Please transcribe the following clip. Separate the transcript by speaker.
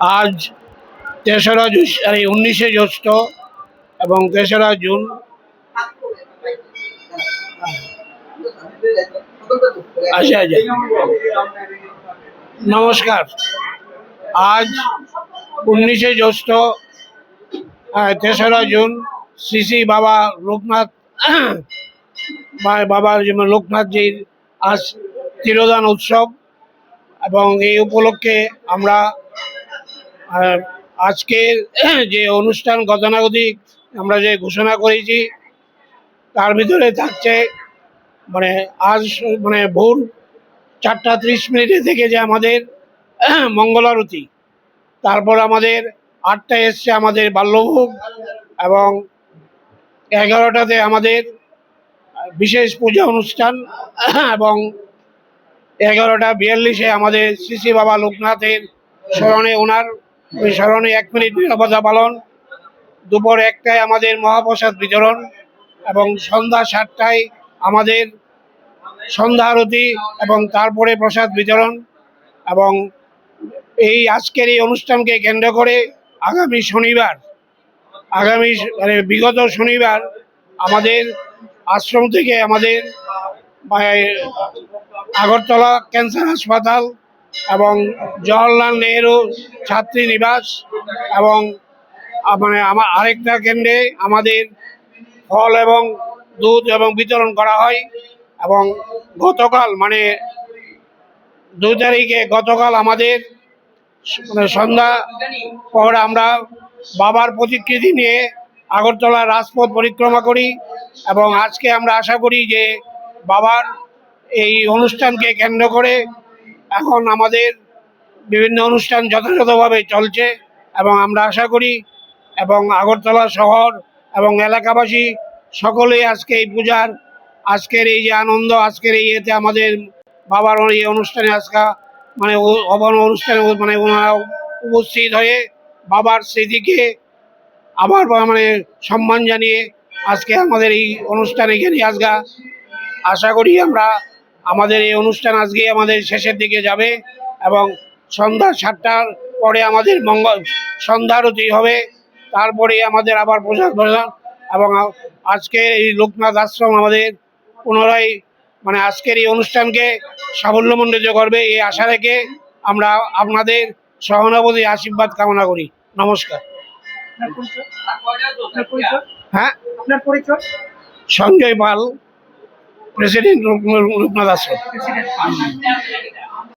Speaker 1: আজ 19শে জ্যৈষ্ঠ এবং 3রা জুন। আচ্ছা আচ্ছা, নমস্কার। আজ 19শে জ্যৈষ্ঠ, 3রা জুন, শ্রী শ্রী বাবা লোকনাথ বাবার লোকনাথজির আজ তিরোধান উৎসব এবং এই উপলক্ষে আমরা আজকের যে অনুষ্ঠান গতানুগতিক আমরা যে ঘোষণা করেছি তার ভিতরে থাকছে আজ ভোর 4টা 30 থেকে যে আমাদের মঙ্গলারতি, তারপর আমাদের 8টায় এসছে আমাদের বাল্যভোগ এবং 11টাতে আমাদের বিশেষ পূজা অনুষ্ঠান এবং 11টা 42-এ আমাদের শ্রী শ্রী বাবা লোকনাথের স্মরণে ওনার স্মরণে 1 মিনিট নীরবতা পালন। দুপুর 1টায় আমাদের মহাপ্রসাদ বিতরণ এবং সন্ধ্যা 7টায় আমাদের সন্ধ্যা আরতি এবং তারপরে প্রসাদ বিতরণ। এবং এই আজকের এই অনুষ্ঠানকে কেন্দ্র করে বিগত শনিবার আমাদের আশ্রম থেকে আমাদের আগরতলা ক্যান্সার হাসপাতাল এবং জওহরলাল নেহেরু ছাত্রী নিবাস এবং আরেকটা কেন্দ্রে আমাদের ফল এবং দুধ এবং বিতরণ করা হয়। এবং গতকাল 2 তারিখে গতকাল আমাদের সন্ধ্যা পর আমরা বাবার প্রতিকৃতি নিয়ে আগরতলা রাজপথ পরিক্রমা করি এবং আজকে আমরা আশা করি যে বাবার এই অনুষ্ঠানকে কেন্দ্র করে এখন আমাদের বিভিন্ন অনুষ্ঠান যথাযথভাবে চলছে এবং আমরা আশা করি এবং আগরতলা শহর এবং এলাকাবাসী সকলেই আজকে এই পূজার আজকের এই যে আনন্দ, আজকের এই এতে আমাদের বাবার এই অনুষ্ঠানে আজকে অনুষ্ঠানে ওনারা উপস্থিত হয়ে বাবার স্মৃতিকে আবার সম্মান জানিয়ে আজকে আমাদের এই অনুষ্ঠান এখানে আজকে আশা করি আমরা আমাদের এই অনুষ্ঠান আজকে আমাদের শেষের দিকে যাবে এবং সন্ধ্যা 7টার পরে আমাদের সন্ধ্যা আরতি হবে। তারপরে আমাদের আবার প্রসাদ প্রদান এবং আজকে এই লোকনাথ আশ্রম আমাদের পুনরায় আজকের এই অনুষ্ঠানকে সাফল্যমণ্ডিত করবে এই আশা রেখে আমরা আপনাদের সহানুভূতি আশীর্বাদ কামনা করি। নমস্কার। হ্যাঁ, সঞ্জয় পাল, প্রেসিডেন্ট লোকনাথ আশ্রম।